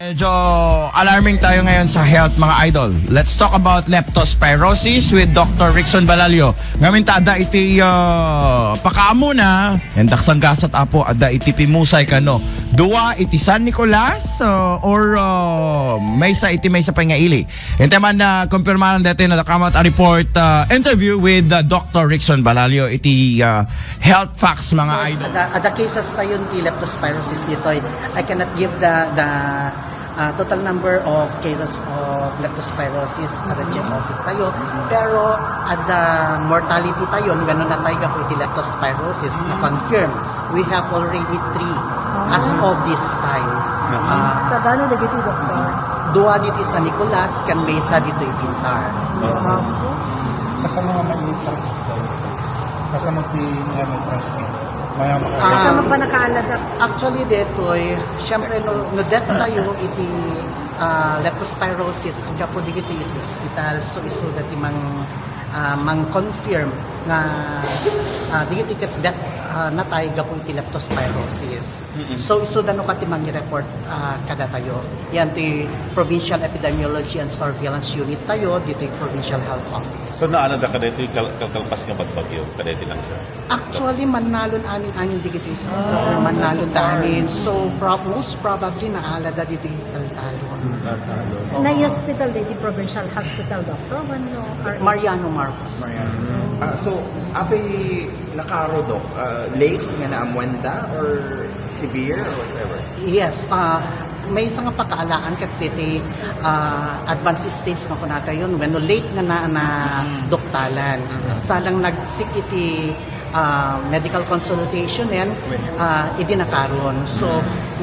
Medyo alarming tayo ngayon sa health, mga idol. Let's talk about leptospirosis with Dr. Rickson Balalio. Ngamin tada iti pakaamo na endak sanggasat apo ada iti pimusay kano. Dua iti San Nicolas or may sa pangaili. Ente man na kumpirmahan dati na nakamat a report interview with Dr. Rickson Balalio iti health facts, mga idol. Ada cases tayo ti leptospirosis dito. I cannot give the total number of cases of leptospirosis at the GEC office tayo. Pero at the mortality tayo, gano'n na tayo po iti leptospirosis na confirm. We have already 3 as of this time. Gano'n na dito, Doktor? Dua dito sa Nicolas, kan Mesa dito itintar. Kasama nga may transmit. Kasama may transmit. Kasama pa nakaalala? Actually, detoy, syempre, no death tayo, iti leptospirosis, ang kapo di iti hospital, so iso dati mang confirm na di iti death na tayo gapo iti leptospirosis. So iso dano kati mang report kada tayo. Yan ti Provincial Epidemiology and Surveillance Unit tayo, dito yung Provincial Health Office. So naano da kada ito kalkalpas nga bagbagyo, kada ito lang siya? Actually, manalon amin di ito sa manalon amin. So most probably naala da dito yung taltalon. Na-hospital dito, Provincial Hospital, Doktor? Mariano Marcos. So, apay nakaro, Dok, late nga naamwanda or severe or whatever? Yes, may isang pakaalaan kat diti advanced stage na kunata yun when late nga na doktalan. Salang nagsik iti medical consultation yan, idi nakaron. So,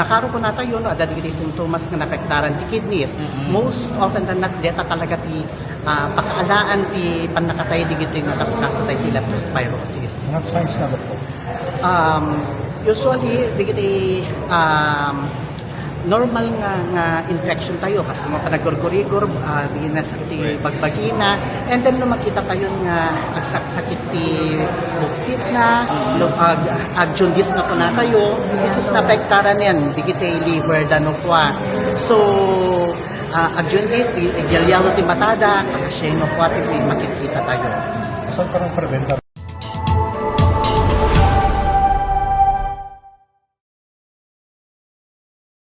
nakaron ko nata yun, ada digiti simptomas nga napektaran ti kidneys. Most often than not, deta talaga ti pakaalaan ti panakatay digiti nga kaskasa tayo ti leptospirosis. What size na ba po? Usually, digiti normal nga infection tayo kasi mga panagurgurigor, di na sakit bagbagina, and then makita tayo nga agsakit ti buksit na, jaundice na po na tayo, which is napektaran yan, di kita liver dano kwa. So, jaundice, gilyalo ti matada, kakasya no kwa, makikita tayo. So, parang preventer.